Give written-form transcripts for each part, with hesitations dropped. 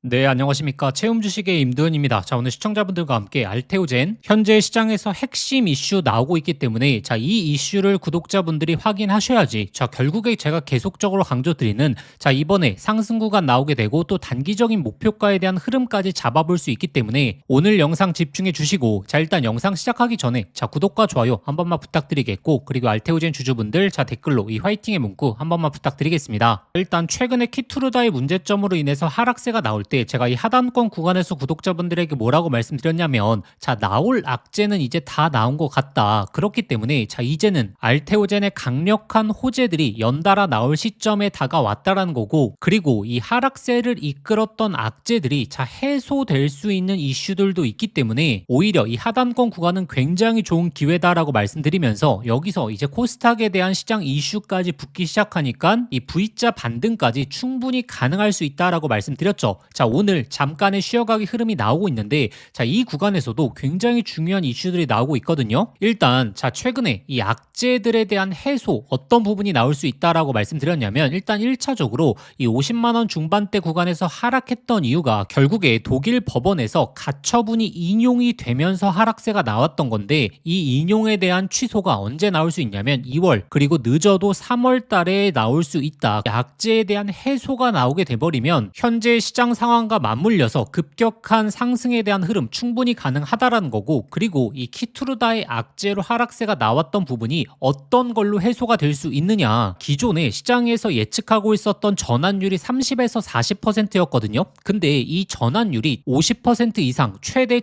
네, 안녕하십니까. 채움 주식의 임도현입니다. 자, 오늘 시청자분들과 함께 알테오젠 현재 시장에서 핵심 이슈 나오고 있기 때문에 자, 이 이슈를 구독자분들이 확인하셔야지. 자, 결국에 제가 계속적으로 강조드리는 자, 이번에 상승 구간 나오게 되고 또 단기적인 목표가에 대한 흐름까지 잡아볼 수 있기 때문에 오늘 영상 집중해 주시고 자, 일단 영상 시작하기 전에 자, 구독과 좋아요 한 번만 부탁드리겠고 그리고 알테오젠 주주분들 자, 댓글로 이 화이팅의 문구 한 번만 부탁드리겠습니다. 일단 최근에 키투르다의 문제점으로 인해서 하락세가 나올 때 제가 이 하단권 구간에서 구독자분들에게 뭐라고 말씀드렸냐면 자, 나올 악재는 이제 다 나온 것 같다. 그렇기 때문에 자, 이제는 알테오젠의 강력한 호재들이 연달아 나올 시점에 다가왔다라는 거고 그리고 이 하락세를 이끌었던 악재들이 자, 해소될 수 있는 이슈들도 있기 때문에 오히려 이 하단권 구간은 굉장히 좋은 기회다라고 말씀드리면서 여기서 이제 코스닥에 대한 시장 이슈까지 붙기 시작하니까 이 V자 반등까지 충분히 가능할 수 있다라고 말씀드렸죠. 자, 오늘 잠깐의 쉬어가기 흐름이 나오고 있는데 자, 이 구간에서도 굉장히 중요한 이슈들이 나오고 있거든요. 일단 자, 최근에 이 악재들에 대한 해소 어떤 부분이 나올 수 있다라고 말씀드렸냐면 일단 1차적으로 이 50만 원 중반대 구간에서 하락했던 이유가 결국에 독일 법원에서 가처분이 인용이 되면서 하락세가 나왔던 건데 이 인용에 대한 취소가 언제 나올 수 있냐면 2월 그리고 늦어도 3월 달에 나올 수 있다. 악재에 대한 해소가 나오게 돼버리면 현재 시장 상황과 맞물려서 급격한 상승에 대한 흐름 충분히 가능하다라는 거고 그리고 이 키투르다의 악재로 하락세가 나왔던 부분이 어떤 걸로 해소가 될 수 있느냐 기존에 시장에서 예측하고 있었던 전환율이 30에서 40%였거든요. 근데 이 전환율이 50% 이상 최대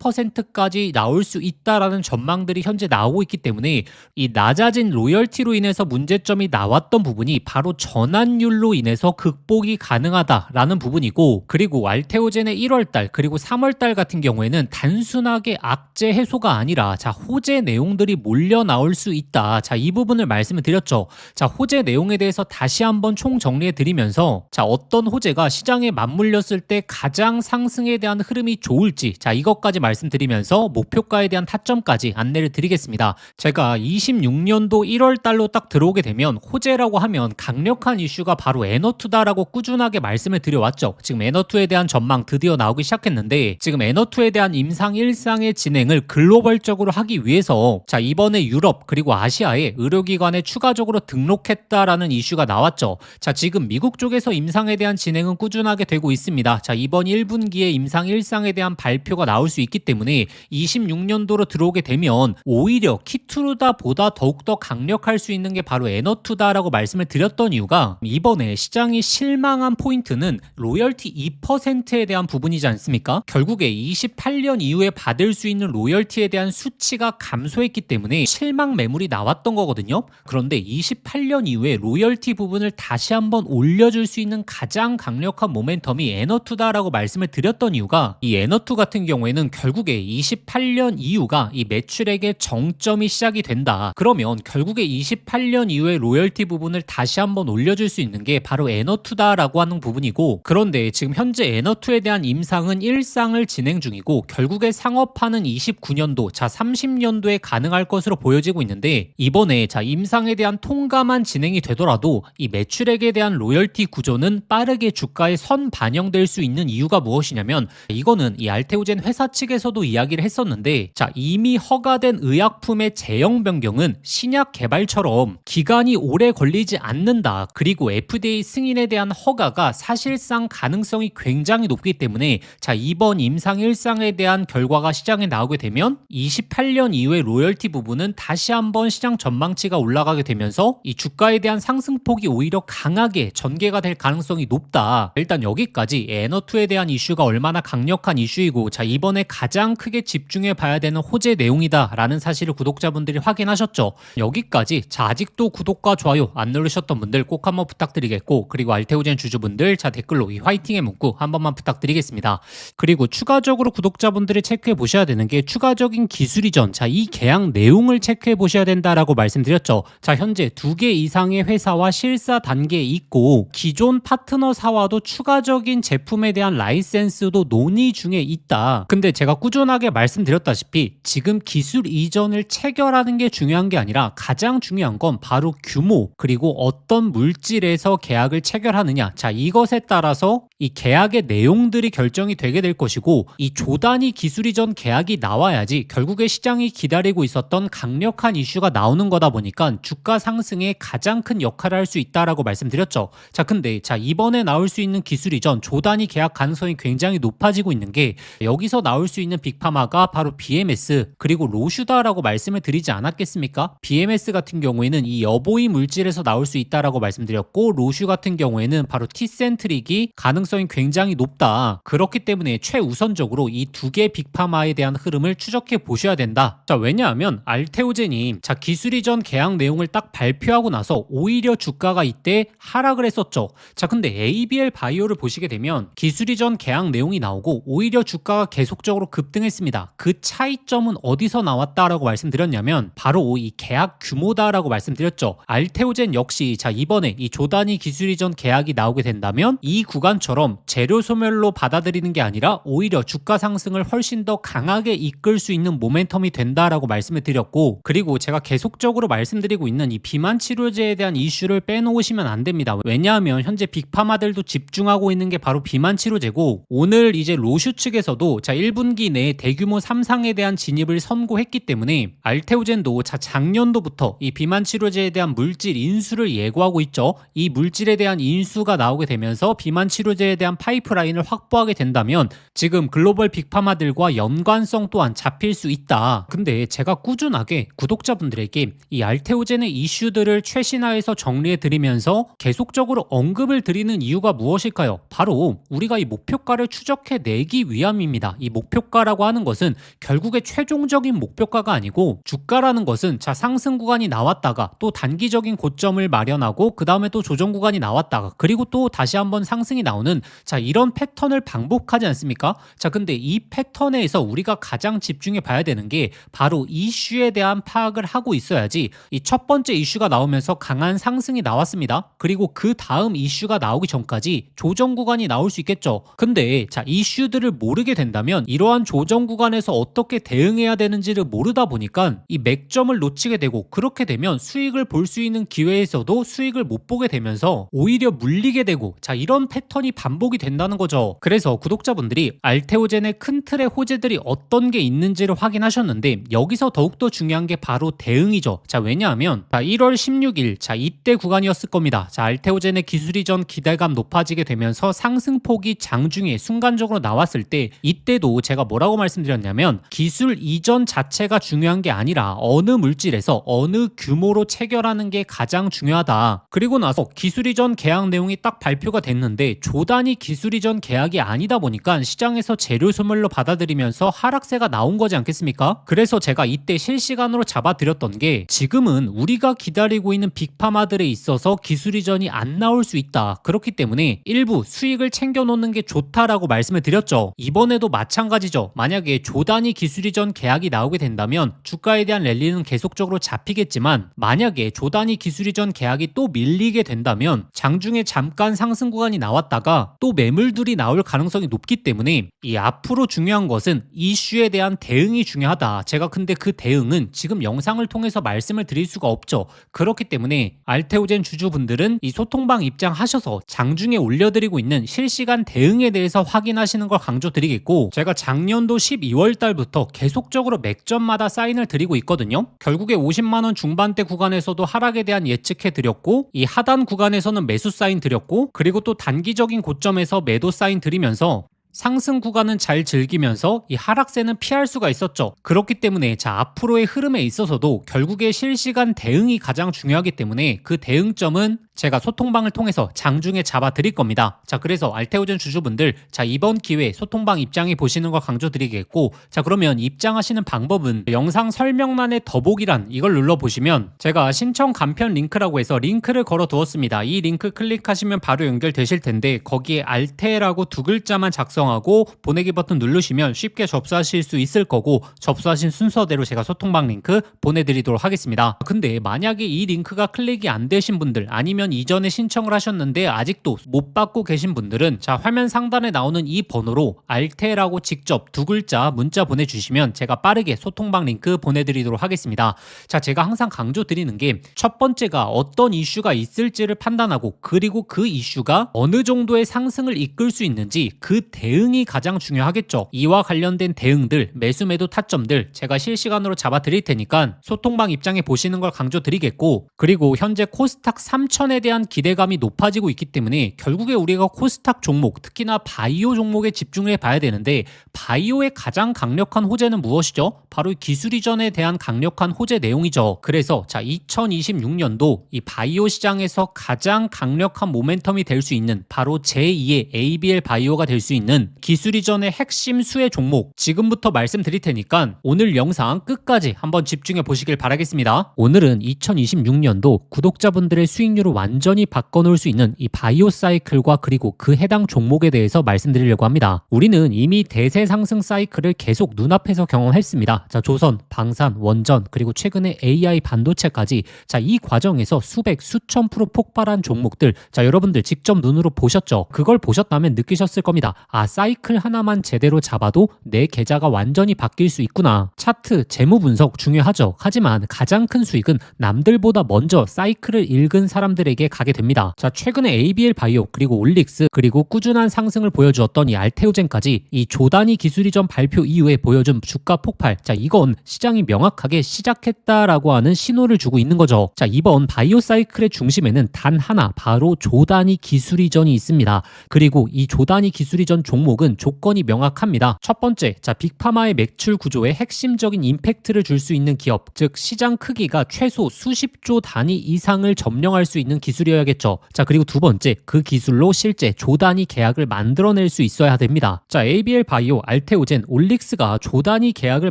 70%까지 나올 수 있다라는 전망들이 현재 나오고 있기 때문에 이 낮아진 로열티로 인해서 문제점이 나왔던 부분이 바로 전환율로 인해서 극복이 가능하다라는 부분이고 그리고 알테오젠의 1월달 그리고 3월달 같은 경우에는 단순하게 악재 해소가 아니라 자, 호재 내용들이 몰려 나올 수 있다. 자, 이 부분을 말씀을 드렸죠. 자, 호재 내용에 대해서 다시 한번 총 정리해 드리면서 자, 어떤 호재가 시장에 맞물렸을 때 가장 상승에 대한 흐름이 좋을지 자, 이것까지 말씀드리면서 목표가에 대한 타점까지 안내를 드리겠습니다. 제가 26년도 1월달로 딱 들어오게 되면 호재라고 하면 강력한 이슈가 바로 에너투다라고 꾸준하게 말씀을 드려왔죠. 지금 에너2에 대한 전망 드디어 나오기 시작했는데 지금 에너2에 대한 임상 1상의 진행을 글로벌적으로 하기 위해서 자, 이번에 유럽 그리고 아시아의 의료기관에 추가적으로 등록했다라는 이슈가 나왔죠. 자, 지금 미국 쪽에서 임상에 대한 진행은 꾸준하게 되고 있습니다. 자, 이번 1분기에 임상 1상에 대한 발표가 나올 수 있기 때문에 26년도로 들어오게 되면 오히려 키투르다보다 더욱더 강력할 수 있는 게 바로 에너2다라고 말씀을 드렸던 이유가 이번에 시장이 실망한 포인트는 로열티 2%에 대한 부분이지 않습니까? 결국에 28년 이후에 받을 수 있는 로열티에 대한 수치가 감소했기 때문에 실망 매물이 나왔던 거거든요. 그런데 28년 이후에 로열티 부분을 다시 한번 올려줄 수 있는 가장 강력한 모멘텀이 에너2다라고 말씀을 드렸던 이유가 이 에너2 같은 경우에는 결국에 28년 이후가 이 매출액의 정점이 시작이 된다. 그러면 결국에 28년 이후에 로열티 부분을 다시 한번 올려줄 수 있는 게 바로 에너2다라고 하는 부분이고 그런데 지금 현재 에너2에 대한 임상은 1상을 진행 중이고 결국에 상업화는 29년도 자 30년도에 가능할 것으로 보여지고 있는데 이번에 자 임상에 대한 통과만 진행이 되더라도 이 매출액에 대한 로열티 구조는 빠르게 주가에 선 반영될 수 있는 이유가 무엇이냐면 이거는 이 알테오젠 회사 측에서도 이야기를 했었는데 자 이미 허가된 의약품의 제형 변경은 신약 개발처럼 기간이 오래 걸리지 않는다. 그리고 FDA 승인에 대한 허가가 사실상 가능성이 굉장히 높기 때문에 자 이번 임상 1상에 대한 결과가 시장에 나오게 되면 28년 이후의 로열티 부분은 다시 한번 시장 전망치가 올라가게 되면서 이 주가에 대한 상승폭이 오히려 강하게 전개가 될 가능성이 높다. 일단 여기까지 에너2에 대한 이슈가 얼마나 강력한 이슈이고 자 이번에 가장 크게 집중해 봐야 되는 호재 내용이다 라는 사실을 구독자분들이 확인하셨죠. 여기까지 자 아직도 구독과 좋아요 안 누르셨던 분들 꼭 한번 부탁드리겠고 그리고 알테오젠 주주분들 자 댓글로 이 화이팅의 문구 한 번만 부탁드리겠습니다. 그리고 추가적으로 구독자분들이 체크해 보셔야 되는 게 추가적인 기술 이전 자 이 계약 내용을 체크해 보셔야 된다라고 말씀드렸죠. 자 현재 2개 이상의 회사와 실사 단계에 있고 기존 파트너사와도 추가적인 제품에 대한 라이센스도 논의 중에 있다. 근데 제가 꾸준하게 말씀드렸다시피 지금 기술 이전을 체결하는 게 중요한 게 아니라 가장 중요한 건 바로 규모 그리고 어떤 물질에서 계약을 체결하느냐 자 이것에 따라서 이 계약의 내용들이 결정이 되게 될 것이고 이 조단위 기술 이전 계약이 나와야지 결국에 시장이 기다리고 있었던 강력한 이슈가 나오는 거다 보니까 주가 상승에 가장 큰 역할을 할 수 있다라고 말씀드렸죠. 자, 근데 이번에 나올 수 있는 기술 이전 조단위 계약 가능성이 굉장히 높아지고 있는 게 여기서 나올 수 있는 빅파마가 바로 BMS 그리고 로슈다라고 말씀을 드리지 않았겠습니까? BMS 같은 경우에는 이 여보이 물질에서 나올 수 있다라고 말씀드렸고 로슈 같은 경우에는 바로 티센트릭이 가능성이 굉장히 높다. 그렇기 때문에 최우선적으로 이 두 개 빅파마에 대한 흐름을 추적해 보셔야 된다. 자, 왜냐하면 알테오젠이 기술 이전 계약 내용을 딱 발표하고 나서 오히려 주가가 이때 하락을 했었죠. 자, 근데 ABL 바이오를 보시게 되면 기술 이전 계약 내용이 나오고 오히려 주가가 계속적으로 급등했습니다. 그 차이점은 어디서 나왔다라고 말씀드렸냐면 바로 이 계약 규모다라고 말씀드렸죠. 알테오젠 역시 이번에 이 조단위 기술 이전 계약이 나오게 된다면 이 구간처럼 재료 소멸로 받아들이는 게 아니라 오히려 주가 상승을 훨씬 더 강하게 이끌 수 있는 모멘텀이 된다라고 말씀을 드렸고, 그리고 제가 계속적으로 말씀드리고 있는 이 비만 치료제에 대한 이슈를 빼놓으시면 안 됩니다. 왜냐하면 현재 빅파마들도 집중하고 있는 게 바로 비만 치료제고, 오늘 이제 로슈 측에서도 1분기 내에 대규모 3상에 대한 진입을 선고했기 때문에 알테오젠도 작년도부터 이 비만 치료제에 대한 물질 인수를 예고하고 있죠. 이 물질에 대한 인수가 나오게 되면서 비만 치료제에 대한 파이프라인을 확보하게 된다면 지금 글로벌 빅파마들과 연관성 또한 잡힐 수 있다. 근데 제가 꾸준하게 구독자분들에게 이 알테오젠의 이슈들을 최신화해서 정리해 드리면서 계속적으로 언급을 드리는 이유가 무엇일까요? 바로 우리가 이 목표가를 추적해 내기 위함입니다. 이 목표가라고 하는 것은 결국에 최종적인 목표가가 아니고, 주가라는 것은 상승 구간이 나왔다가 또 단기적인 고점을 마련하고 그 다음에 또 조정 구간이 나왔다가 그리고 또 다시 한번 상승이 나오는 이런 패턴을 반복하지 않습니까? 근데 이 패턴에서 우리가 가장 집중해 봐야 되는 게 바로 이슈에 대한 파악을 하고 있어야지, 이 첫 번째 이슈가 나오면서 강한 상승이 나왔습니다. 그리고 그 다음 이슈가 나오기 전까지 조정 구간이 나올 수 있겠죠. 근데 이슈들을 모르게 된다면 이러한 조정 구간에서 어떻게 대응해야 되는지를 모르다 보니까 이 맥점을 놓치게 되고, 그렇게 되면 수익을 볼 수 있는 기회에서도 수익을 못 보게 되면서 오히려 물리게 되고, 이런 패턴이 반복이 된다는 거죠. 그래서 구독자분들이 알테오젠의 큰 틀의 호재들이 어떤 게 있는지를 확인하셨는데, 여기서 더욱더 중요한 게 바로 대응이죠. 왜냐하면 1월 16일 이때 구간이었을 겁니다. 알테오젠의 기술 이전 기대감 높아지게 되면서 상승폭이 장중에 순간적으로 나왔을 때, 이때도 제가 뭐라고 말씀드렸냐면 기술 이전 자체가 중요한 게 아니라 어느 물질에서 어느 규모로 체결하는 게 가장 중요하다. 그리고 나서 기술 이전 계약 내용이 딱 발표가 됐는데 조단위 기술 이전 계약이 아니다 보니까 시장에서 재료 소멸로 받아들이면서 하락세가 나온 거지 않겠습니까? 그래서 제가 이때 실시간으로 잡아드렸던 게, 지금은 우리가 기다리고 있는 빅파마들에 있어서 기술 이전이 안 나올 수 있다. 그렇기 때문에 일부 수익을 챙겨놓는 게 좋다라고 말씀을 드렸죠. 이번에도 마찬가지죠. 만약에 조단위 기술 이전 계약이 나오게 된다면 주가에 대한 랠리는 계속적으로 잡히겠지만, 만약에 조단위 기술 이전 계약이 또 밀리게 된다면 장중에 잠깐 상승 구간이 나왔다가 또 매물들이 나올 가능성이 높기 때문에 이 앞으로 중요한 것은 이슈에 대한 대응이 중요하다. 제가 근데 그 대응은 지금 영상을 통해서 말씀을 드릴 수가 없죠. 그렇기 때문에 알테오젠 주주분들은 이 소통방 입장하셔서 장중에 올려드리고 있는 실시간 대응에 대해서 확인하시는 걸 강조드리겠고, 제가 작년도 12월 달부터 계속적으로 맥점마다 사인을 드리고 있거든요. 결국에 50만원 중반대 구간에서도 하락에 대한 예측해 드렸고, 이 하단 구간에서는 매수 사인 드렸고, 그리고 또 단기적인 고점에서 매도 사인 드리면서 상승 구간은 잘 즐기면서 이 하락세는 피할 수가 있었죠. 그렇기 때문에 앞으로의 흐름에 있어서도 결국에 실시간 대응이 가장 중요하기 때문에 그 대응점은 제가 소통방을 통해서 장중에 잡아 드릴 겁니다. 그래서 알테오젠 주주분들 이번 기회에 소통방 입장해 보시는 걸 강조드리겠고, 그러면 입장하시는 방법은 영상 설명란의 더보기란 이걸 눌러보시면 제가 신청 간편 링크라고 해서 링크를 걸어 두었습니다. 이 링크 클릭하시면 바로 연결되실 텐데, 거기에 알테라고 두 글자만 작성 작성하고 보내기 버튼 누르시면 쉽게 접수하실 수 있을 거고, 접수하신 순서대로 제가 소통방 링크 보내드리도록 하겠습니다. 근데 만약에 이 링크가 클릭이 안 되신 분들, 아니면 이전에 신청을 하셨는데 아직도 못 받고 계신 분들은 자, 화면 상단에 나오는 이 번호로 알테라고 직접 두 글자 문자 보내주시면 제가 빠르게 소통방 링크 보내드리도록 하겠습니다. 자, 제가 항상 강조드리는 게 첫 번째가 어떤 이슈가 있을지를 판단하고, 그리고 그 이슈가 어느 정도의 상승을 이끌 수 있는지 그 대응이 가장 중요하겠죠. 이와 관련된 대응들, 매수 매도 타점들 제가 실시간으로 잡아 드릴 테니까 소통방 입장에 보시는 걸 강조드리겠고, 그리고 현재 코스닥 3000에 대한 기대감이 높아지고 있기 때문에 결국에 우리가 코스닥 종목, 특히나 바이오 종목에 집중을 해봐야 되는데, 바이오의 가장 강력한 호재는 무엇이죠? 바로 기술 이전에 대한 강력한 호재 내용이죠. 그래서 자, 2026년도 이 바이오 시장에서 가장 강력한 모멘텀이 될 수 있는 바로 제2의 ABL 바이오가 될 수 있는 기술 이전의 핵심 수혜 종목, 지금부터 말씀드릴 테니까 오늘 영상 끝까지 한번 집중해 보시길 바라겠습니다. 오늘은 2026년도 구독자분들의 수익률을 완전히 바꿔놓을 수 있는 이 바이오 사이클과 그리고 그 해당 종목에 대해서 말씀드리려고 합니다. 우리는 이미 대세 상승 사이클을 계속 눈앞에서 경험했습니다. 자, 조선, 방산, 원전, 그리고 최근에 AI 반도체까지, 자, 이 과정에서 수백, 수천 프로 폭발한 종목들, 자, 여러분들 직접 눈으로 보셨죠? 그걸 보셨다면 느끼셨을 겁니다. 아, 사이클 하나만 제대로 잡아도 내 계좌가 완전히 바뀔 수 있구나. 차트, 재무 분석 중요하죠. 하지만 가장 큰 수익은 남들보다 먼저 사이클을 읽은 사람들에게 가게 됩니다. 자, 최근에 ABL 바이오, 그리고 올릭스, 그리고 꾸준한 상승을 보여주었던 이 알테오젠까지 이 조단위 기술 이전 발표 이후에 보여준 주가 폭발, 자, 이건 시장이 명확하게 시작했다라고 하는 신호를 주고 있는 거죠. 자, 이번 바이오 사이클의 중심에는 단 하나, 바로 조단위 기술 이전이 있습니다. 그리고 이 조단위 기술 이전 종목은 조건이 명확합니다. 첫 번째, 자, 빅파마의 매출 구조에 핵심적인 임팩트를 줄 수 있는 기업, 즉 시장 크기가 최소 수십조 단위 이상을 점령할 수 있는 기술이어야겠죠. 자, 그리고 두 번째, 그 기술로 실제 조단위 계약을 만들어낼 수 있어야 됩니다. 자, ABL 바이오, 알테오젠, 올릭스가 조단위 계약을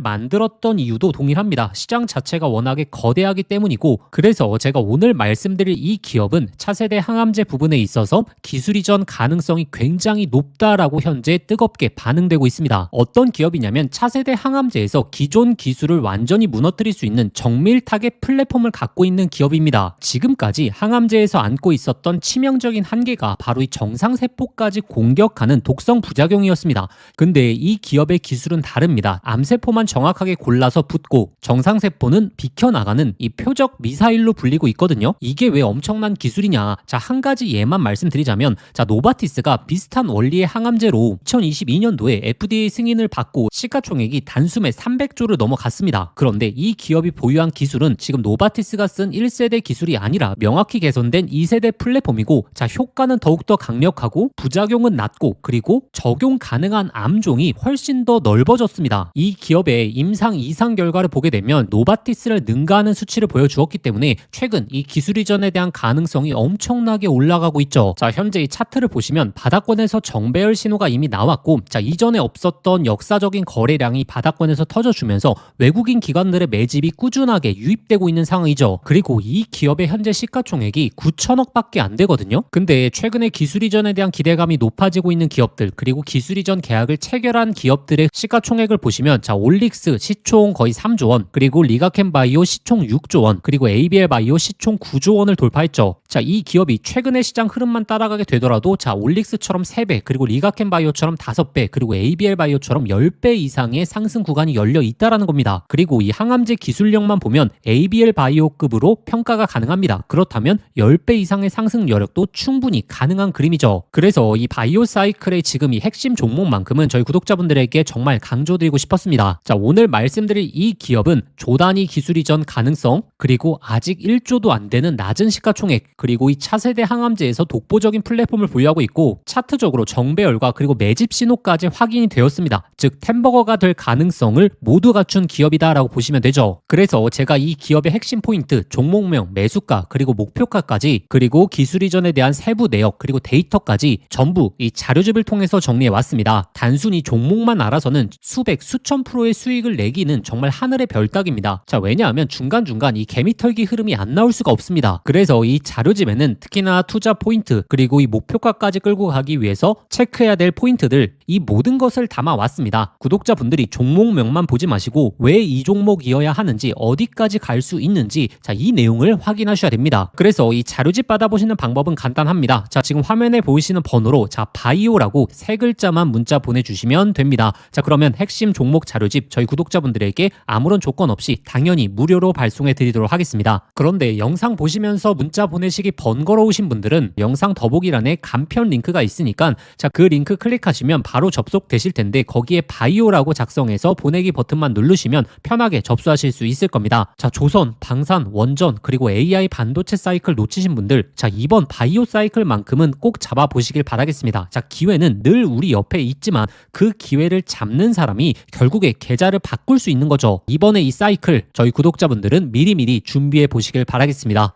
만들었던 이유도 동일합니다. 시장 자체가 워낙에 거대하기 때문이고, 그래서 제가 오늘 말씀드릴 이 기업은 차세대 항암제 부분에 있어서 기술 이전 가능성이 굉장히 높다라고 현재 뜨겁게 반응되고 있습니다. 어떤 기업이냐면 차세대 항암제에서 기존 기술을 완전히 무너뜨릴 수 있는 정밀 타겟 플랫폼을 갖고 있는 기업입니다. 지금까지 항암제에서 안고 있었던 치명적인 한계가 바로 이 정상세포까지 공격하는 독성 부작용이었습니다. 근데 이 기업의 기술은 다릅니다. 암세포만 정확하게 골라서 붙고 정상세포는 비켜나가는 이 표적 미사일로 불리고 있거든요. 이게 왜 엄청난 기술이냐? 자, 한 가지 예만 말씀드리자면, 자, 노바티스가 비슷한 원리의 항암제로 2022년도에 FDA 승인을 받고 시가총액이 단숨에 300조를 넘어갔습니다. 그런데 이 기업이 보유한 기술은 지금 노바티스가 쓴 1세대 기술이 아니라 명확히 개선된 2세대 플랫폼이고, 자, 효과는 더욱더 강력하고 부작용은 낮고, 그리고 적용 가능한 암종이 훨씬 더 넓어졌습니다. 이 기업의 임상 이상 결과를 보게 되면 노바티스를 능가하는 수치를 보여주었기 때문에 최근 이 기술 이전에 대한 가능성이 엄청나게 올라가고 있죠. 자, 현재 이 차트를 보시면 바닥권에서 정배열 신호가 이미 나왔고, 자, 이전에 없었던 역사적인 거래량이 바닥권에서 터져주면서 외국인 기관들의 매집이 꾸준하게 유입되고 있는 상황이죠. 그리고 이 기업의 현재 시가총액이 9천억밖에 안 되거든요. 근데 최근에 기술 이전에 대한 기대감이 높아지고 있는 기업들, 그리고 기술 이전 계약을 체결한 기업들의 시가총액을 보시면, 자, 올릭스 시총 거의 3조 원, 그리고 리가켄 바이오 시총 6조 원, 그리고 ABL 바이오 시총 9조 원을 돌파했죠. 자, 이 기업이 최근의 시장 흐름만 따라가게 되더라도, 자, 올릭스처럼 3배, 그리고 리가켄 바이오처럼 5배, 그리고 ABL 바이오처럼 10배 이상의 상승 구간이 열려 있다라는 겁니다. 그리고 이 항암제 기술력만 보면 ABL 바이오급으로 평가가 가능합니다. 그렇다면 10배 이상의 상승 여력도 충분히 가능한 그림이죠. 그래서 이 바이오 사이클의 지금 이 핵심 종목만큼은 저희 구독자분들에게 정말 강조드리고 싶었습니다. 자, 오늘 말씀드릴 이 기업은 조단위 기술 이전 가능성, 그리고 아직 1조도 안 되는 낮은 시가총액, 그리고 이 차세대 항암제에서 독보적인 플랫폼을 보유하고 있고, 차트적으로 정배열과 그리고 매집 신호까지 확인이 되었습니다. 즉 템버거가 될 가능성을 모두 갖춘 기업이다라고 보시면 되죠. 그래서 제가 이 기업의 핵심 포인트, 종목명, 매수가, 그리고 목표가까지, 그리고 기술 이전에 대한 세부 내역, 그리고 데이터까지 전부 이 자료집을 통해서 정리해 왔습니다. 단순히 종목만 알아서는 수백, 수천 프로의 수익을 내기는 정말 하늘의 별 따기입니다. 자, 왜냐하면 중간중간 이 개미털기 흐름이 안 나올 수가 없습니다. 그래서 이 자료집에는 특히나 투자 포인트, 그리고 이 목표가까지 끌고 가기 위해서 체크해야 될 포인트들 이 모든 것을 담아왔습니다. 구독자분들이 종목명만 보지 마시고 왜 이 종목이어야 하는지 어디까지 갈 수 있는지 자, 이 내용을 확인하셔야 됩니다. 그래서 이 자료집 받아보시는 방법은 간단합니다. 자, 지금 화면에 보이시는 번호로 자, 바이오라고 세 글자만 문자 보내주시면 됩니다. 자, 그러면 핵심 종목 자료집 저희 구독자분들에게 아무런 조건 없이 당연히 무료로 발송해 드리도록 하겠습니다. 그런데 영상 보시면서 문자 보내시기 번거로우신 분들은 영상 더보기란에 간편 링크가 있으니까 자, 그 링크 클릭하시면 바로 접속되실 텐데 거기에 바이오라고 작성해서 보내기 버튼만 누르시면 편하게 접수하실 수 있을 겁니다. 자, 조선, 방산, 원전 그리고 AI 반도체 사이클 놓치신 분들 자, 이번 바이오 사이클만큼은 꼭 잡아보시길 바라겠습니다. 자, 기회는 늘 우리 옆에 있지만 그 기회를 잡는 사람이 결국에 계좌를 바꿀 수 있는 거죠. 이번에 이 사이클 저희 구독자분들은 미리미리 준비해 보시길 바라겠습니다.